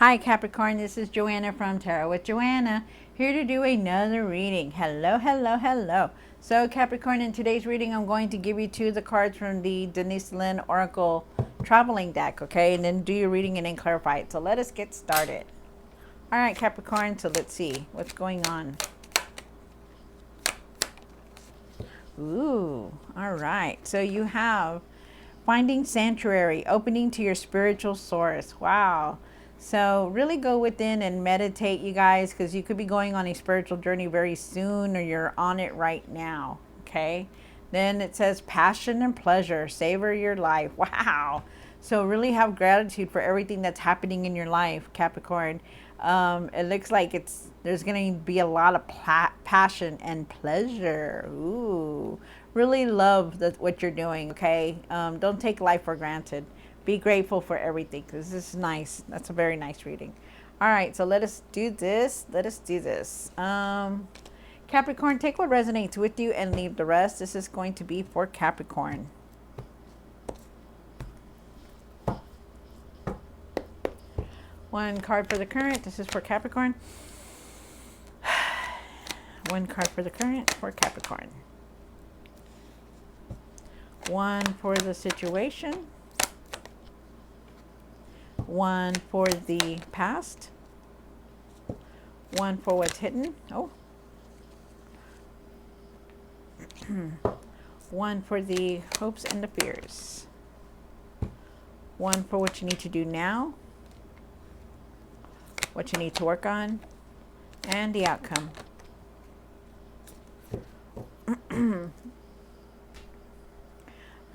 Hi Capricorn, this is Joanna from Tarot with Joanna, here to do another reading. Hello, hello, hello. So Capricorn, in today's reading, I'm going to give you two of the cards from the Denise Lynn Oracle Traveling Deck, okay? And then do your reading and then clarify it. So let us get started. All right, Capricorn, so let's see what's going on. Ooh, all right. So you have finding sanctuary, opening to your spiritual source. Wow. So really go within and meditate, you guys, because you could be going on a spiritual journey very soon, or you're on it right now. Okay. Then it says passion and pleasure, savor your life. Wow. So really have gratitude for everything that's happening in your life, Capricorn. It looks like there's going to be a lot of passion and pleasure. Ooh, really love what you're doing. Okay. Don't take life for granted. Be grateful for everything, because this is nice. That's a very nice reading. All right, so let us do this. Capricorn, take what resonates with you and leave the rest. This is going to be for Capricorn. One card for the current. This is for Capricorn. One card for the current for Capricorn. One for the situation. One for the past. One for what's hidden. Oh. One for the hopes and the fears. One for what you need to do now. What you need to work on. And the outcome.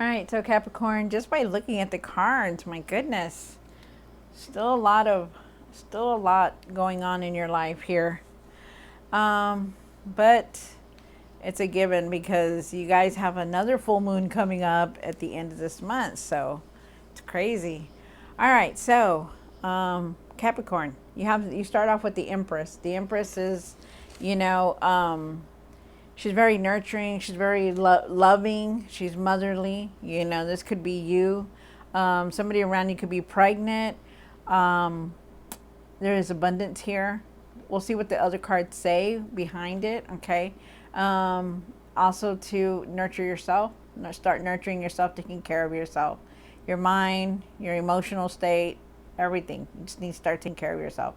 All right, so Capricorn, just by looking at the cards, my goodness. Still a lot going on in your life here. But it's a given, because you guys have another full moon coming up at the end of this month. So it's crazy. All right, so Capricorn, you start off with the Empress. The Empress is, she's very nurturing. She's very loving. She's motherly. This could be you. Somebody around you could be pregnant. There is abundance here. We'll see what the other cards say behind it. Okay. Also to nurture yourself, start nurturing yourself, taking care of yourself, your mind, your emotional state, everything. You just need to start taking care of yourself.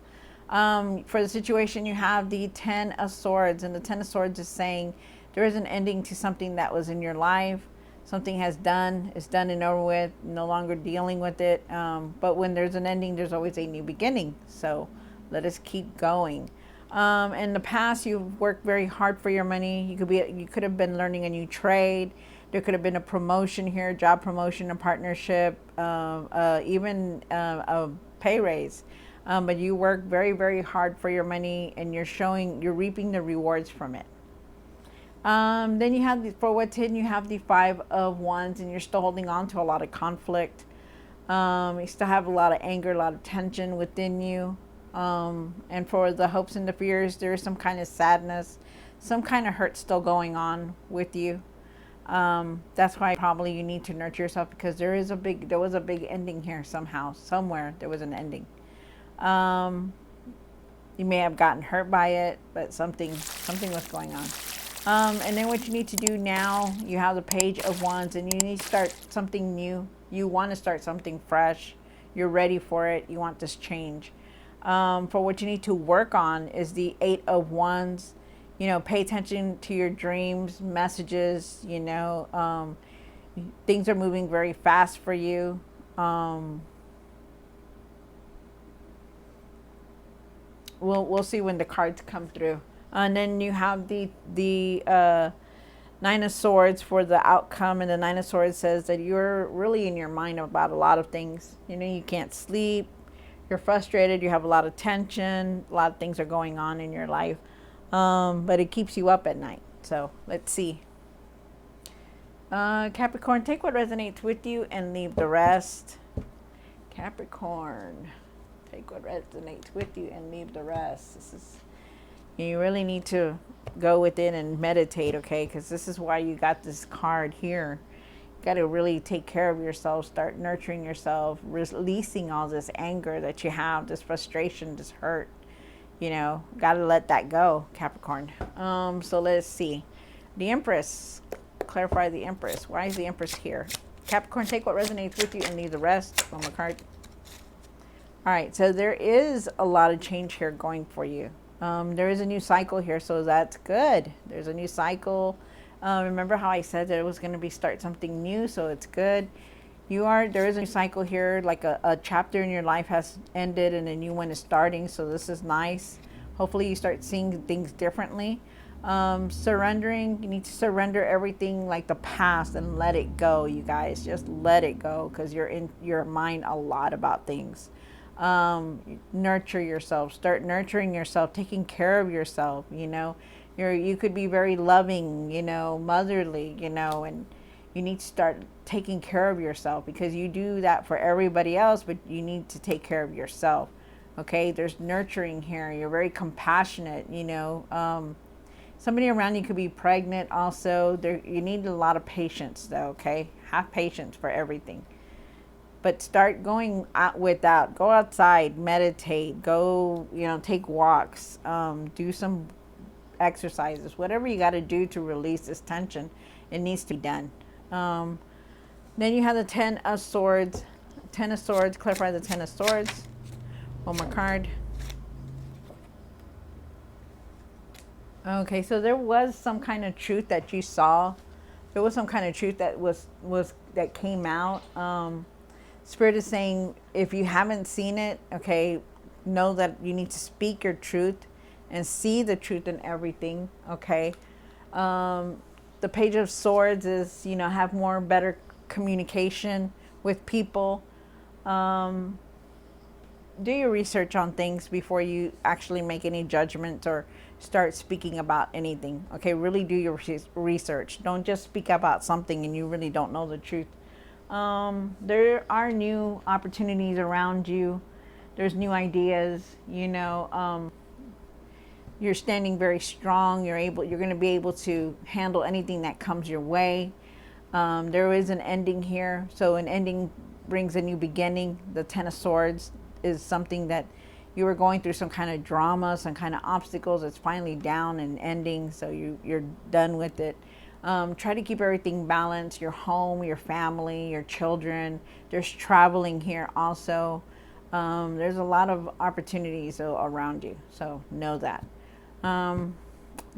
For the situation, you have the Ten of Swords, and the Ten of Swords is saying there is an ending to something that was in your life. Something it's done and over with, no longer dealing with it. But when there's an ending, there's always a new beginning. So let us keep going. In the past, you've worked very hard for your money. You could have been learning a new trade. There could have been a promotion here, job promotion, a partnership, even a pay raise. But you work very, very hard for your money, and you're reaping the rewards from it. Then you have, for what's hidden, you have the Five of Wands, and you're still holding on to a lot of conflict. You still have a lot of anger, a lot of tension within you. And for the hopes and the fears, there is some kind of sadness, some kind of hurt still going on with you. That's why probably you need to nurture yourself, because there was a big ending here somehow, somewhere there was an ending. You may have gotten hurt by it, but something was going on. And then what you need to do now, you have the Page of Wands, and you need to start something new. You want to start something fresh. You're ready for it. You want this change. For what you need to work on is the Eight of Wands. Pay attention to your dreams, messages. Things are moving very fast for you. We'll see when the cards come through. And then you have the Nine of Swords for the outcome. And the Nine of Swords says that you're really in your mind about a lot of things. You can't sleep. You're frustrated. You have a lot of tension. A lot of things are going on in your life. But it keeps you up at night. So let's see. Capricorn, take what resonates with you and leave the rest. Capricorn, take what resonates with you and leave the rest. You really need to go within and meditate, okay? Because this is why you got this card here. got to really take care of yourself, start nurturing yourself, releasing all this anger that you have, this frustration, this hurt. Got to let that go, Capricorn. So let's see. The Empress. Clarify the Empress. Why is the Empress here? Capricorn, take what resonates with you and leave the rest. On the card. All right, so there is a lot of change here going for you. There is a new cycle here, so that's good. There's a new cycle. Remember how I said that it was going to be start something new, so it's good. There is a new cycle here, like a chapter in your life has ended and a new one is starting, so this is nice. Hopefully you start seeing things differently. Surrendering, you need to surrender everything like the past and let it go, you guys. Just let it go, because you're in your mind a lot about things. Nurture yourself, start nurturing yourself, taking care of yourself. You could be very loving, motherly, and you need to start taking care of yourself, because you do that for everybody else, but you need to take care of yourself. Okay, there's nurturing here. You're very compassionate. Somebody around you could be pregnant also. You need a lot of patience though. Okay, have patience for everything. But start going out go outside, meditate, go, take walks, do some exercises, whatever you got to do to release this tension. It needs to be done. Then you have the Ten of Swords. Ten of Swords, clarify the Ten of Swords. One more card. Okay, so there was some kind of truth that you saw. There was some kind of truth that that came out. Spirit is saying, if you haven't seen it, okay, know that you need to speak your truth and see the truth in everything. Okay. The Page of Swords is, have better communication with people. Do your research on things before you actually make any judgments or start speaking about anything. Okay, really do your research. Don't just speak about something and you really don't know the truth. There are new opportunities around you. There's new ideas. You're standing very strong. You're going to be able to handle anything that comes your way. There is an ending here, so an ending brings a new beginning. The Ten of Swords is something that you were going through, some kind of drama, some kind of obstacles. It's finally down and ending, so you're done with it. Try to keep everything balanced, your home, your family, your children. There's traveling here also. There's a lot of opportunities around you, so know that.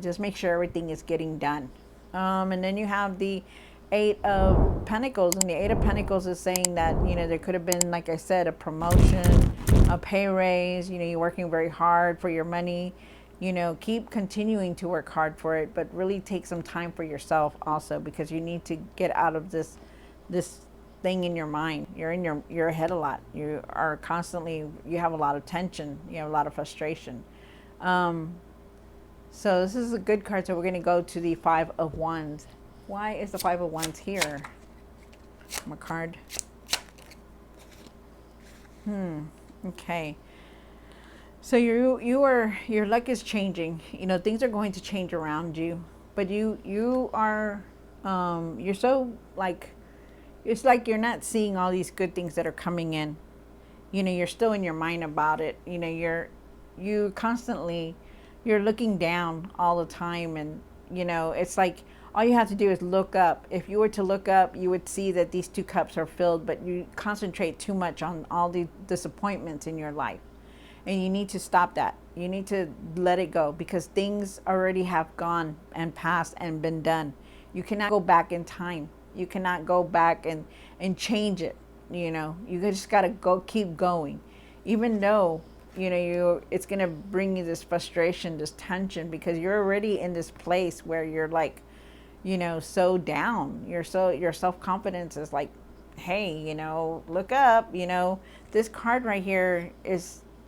Just make sure everything is getting done. And then you have the Eight of Pentacles, and the Eight of Pentacles is saying that, there could have been, like I said, a promotion, a pay raise. You're working very hard for your money. Keep continuing to work hard for it, but really take some time for yourself also, because you need to get out of this thing in your mind. You're in your head a lot. You are constantly, you have a lot of tension. You have a lot of frustration. So this is a good card. So we're going to go to the Five of Wands. Why is the Five of Wands here? My card. Okay. So your luck is changing. Things are going to change around you, but you are you're so it's like you're not seeing all these good things that are coming in. You're still in your mind about it. You constantly, you're looking down all the time, and it's like all you have to do is look up. If you were to look up, you would see that these two cups are filled, but you concentrate too much on all the disappointments in your life. And you need to stop that. You need to let it go, because things already have gone and passed and been done. You cannot go back in time. You cannot go back and change it. You just got to keep going. Even though, it's going to bring you this frustration, this tension, because you're already in this place where you're so down. Your self-confidence is like, hey, look up. This card right here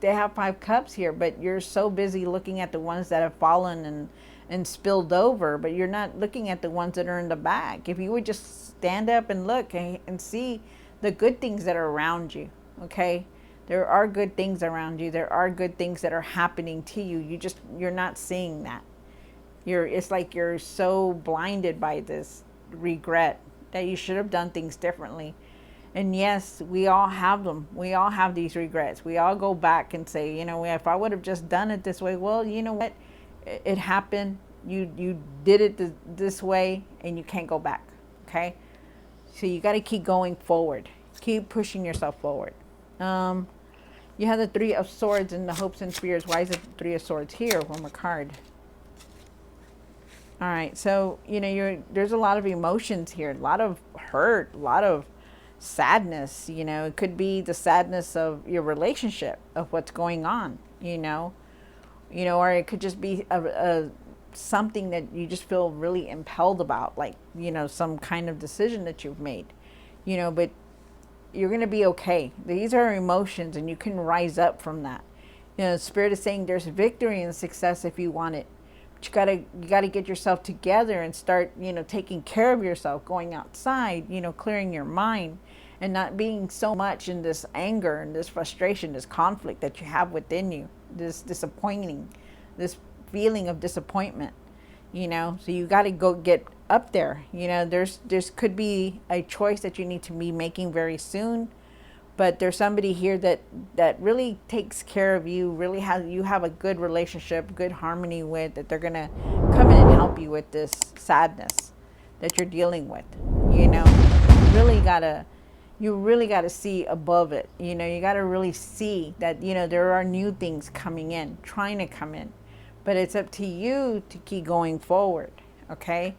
they have 5 cups here, but you're so busy looking at the ones that have fallen and spilled over, but you're not looking at the ones that are in the back. If you would just stand up and look and see the good things that are around you, okay? There are good things around you. There are good things that are happening to you. You're not seeing that. It's like you're so blinded by this regret that you should have done things differently. And yes, we all have them. We all have these regrets. We all go back and say, you know, if I would have just done it this way, well, you know what? It happened. You did it this way, and you can't go back. Okay? So you got to keep going forward. Keep pushing yourself forward. You have the Three of Swords and the hopes and fears. Why is the Three of Swords here? One more card. All right, so you know there's a lot of emotions here, a lot of hurt, a lot of sadness. You know, it could be the sadness of your relationship, of what's going on. Or it could just be a something that you just feel really impelled about, like some kind of decision that you've made. But you're gonna be okay. These are emotions, and you can rise up from that. Spirit is saying there's victory and success if you want it. You gotta get yourself together and start, taking care of yourself, going outside, clearing your mind, and not being so much in this anger and this frustration, this conflict that you have within you, this this feeling of disappointment, So you gotta go get up there. There's could be a choice that you need to be making very soon. But there's somebody here that really takes care of you, you have a good relationship, good harmony with, that they're going to come in and help you with this sadness that you're dealing with. You really got to see above it. You got to really see that, there are new things coming in, trying to come in. But it's up to you to keep going forward, okay?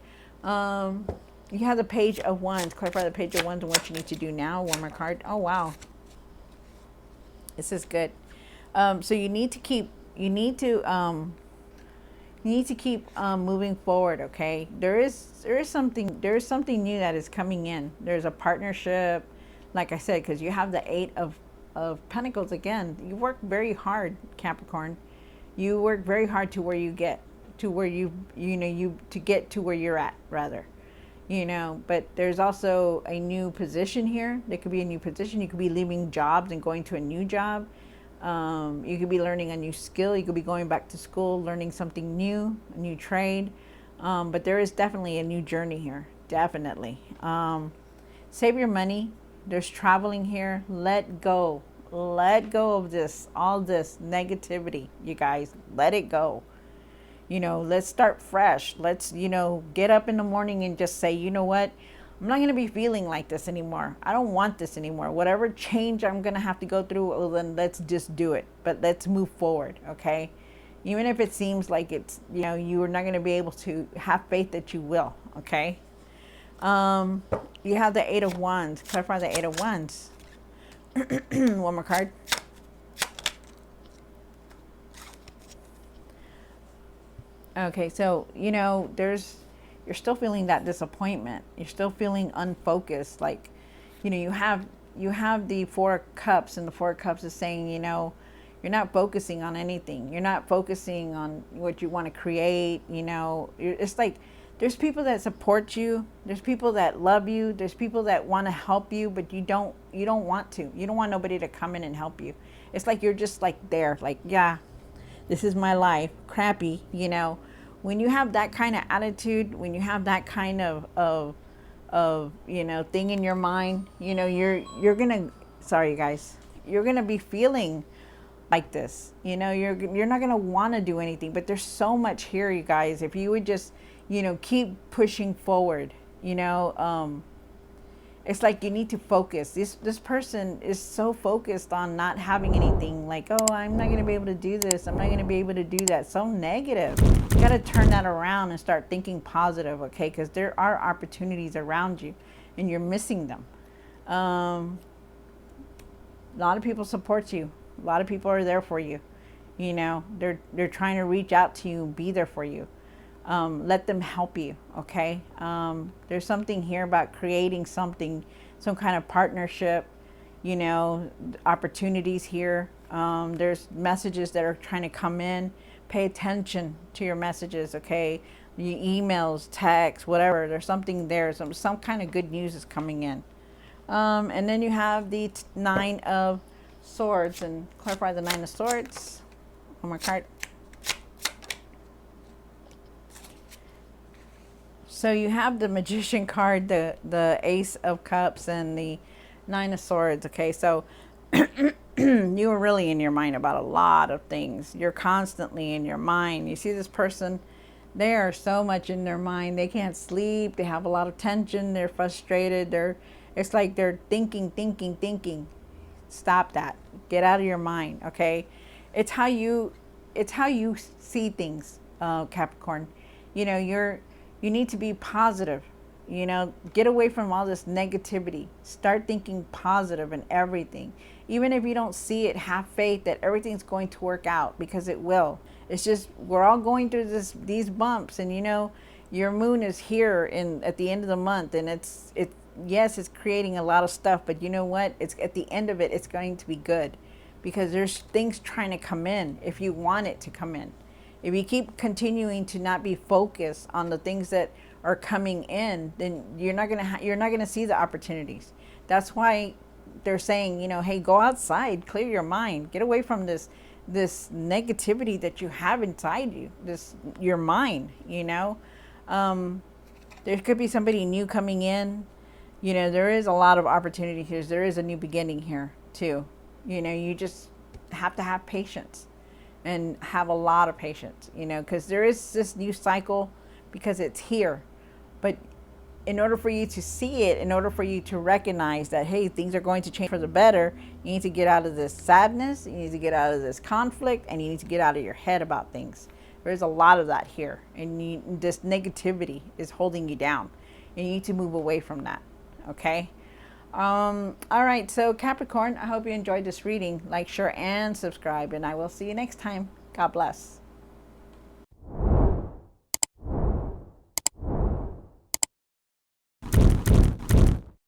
You have the Page of Wands. Clarify the Page of Wands and what you need to do now. One more card. Oh, wow. This is good. So you need to keep moving forward, okay? There is something new that is coming in. There's a partnership, like I said, because you have the Eight of Pentacles again. You work very hard, Capricorn. You work very hard to where you get to where to get to where you're at, rather. But there's also a new position here. There could be a new position. You could be leaving jobs and going to a new job. You could be learning a new skill. You could be going back to school, learning something new, a new trade. But there is definitely a new journey here. Definitely. Save your money. There's traveling here. Let go. Let go of all this negativity, you guys. Let it go. Let's start fresh. Let's, get up in the morning and just say, you know what? I'm not going to be feeling like this anymore. I don't want this anymore. Whatever change I'm going to have to go through, well, then let's just do it. But let's move forward, okay? Even if it seems like it's, you are not going to be able to have faith that you will, okay? You have the Eight of Wands. Clarify the Eight of Wands. One more card. Okay, so you're still feeling that disappointment. You're still feeling unfocused. Like, you have the Four of Cups, and the Four of Cups is saying, you're not focusing on anything. You're not focusing on what you want to create. It's like there's people that support you. There's people that love you. There's people that want to help you, but you don't want to. You don't want nobody to come in and help you. It's like you're just like there, like, yeah, this is my life, crappy, When you have that kind of attitude, when you have that kind of thing in your mind, you're gonna, sorry you guys, you're gonna be feeling like this. You're not gonna want to do anything. But there's so much here, you guys. If you would just, keep pushing forward, it's like you need to focus. This person is so focused on not having anything, like, oh, I'm not going to be able to do this. I'm not going to be able to do that. So negative. You got to turn that around and start thinking positive, okay? Because there are opportunities around you, and you're missing them. A lot of people support you. A lot of people are there for you. They're trying to reach out to you and be there for you. Let them help you, okay? There's something here about creating something, some kind of partnership, opportunities here. There's messages that are trying to come in. Pay attention to your messages, okay? Your emails, texts, whatever. There's something there. Some kind of good news is coming in. And then you have the Nine of Swords. And clarify the Nine of Swords. One more card. So you have the Magician card, the Ace of Cups, and the Nine of Swords. Okay, so you are really in your mind about a lot of things. You're constantly in your mind. You see this person, they are so much in their mind. They can't sleep. They have a lot of tension. They're frustrated. It's like they're thinking, thinking, thinking. Stop that. Get out of your mind. Okay, it's how you, it's how you see things, Capricorn. You know, you need to be positive. You know, get away from all this negativity. Start thinking positive in everything. Even if you don't see it, have faith that everything's going to work out, because it will. It's just we're all going through these bumps, and you know, your moon is here in at the end of the month, and it yes, it's creating a lot of stuff, but you know what? It's at the end of it, it's going to be good, because there's things trying to come in if you want it to come in. If you keep continuing to not be focused on the things that are coming in, then you're not gonna see the opportunities. That's why they're saying, you know, hey, go outside, clear your mind, get away from this negativity that you have inside you, this your mind. You know, there could be somebody new coming in. You know, there is a lot of opportunity here. There is a new beginning here too. You know, you just have to have patience and have a lot of patience, you know, because there is this new cycle, because it's here. But in order for you to see it, in order for you to recognize that, hey, things are going to change for the better, you need to get out of this sadness, you need to get out of this conflict, and you need to get out of your head about things. There's a lot of that here, and this negativity is holding you down. You need to move away from that, okay? All right, so Capricorn, I hope you enjoyed this reading. Like, share, and subscribe, and I will see you next time. God bless.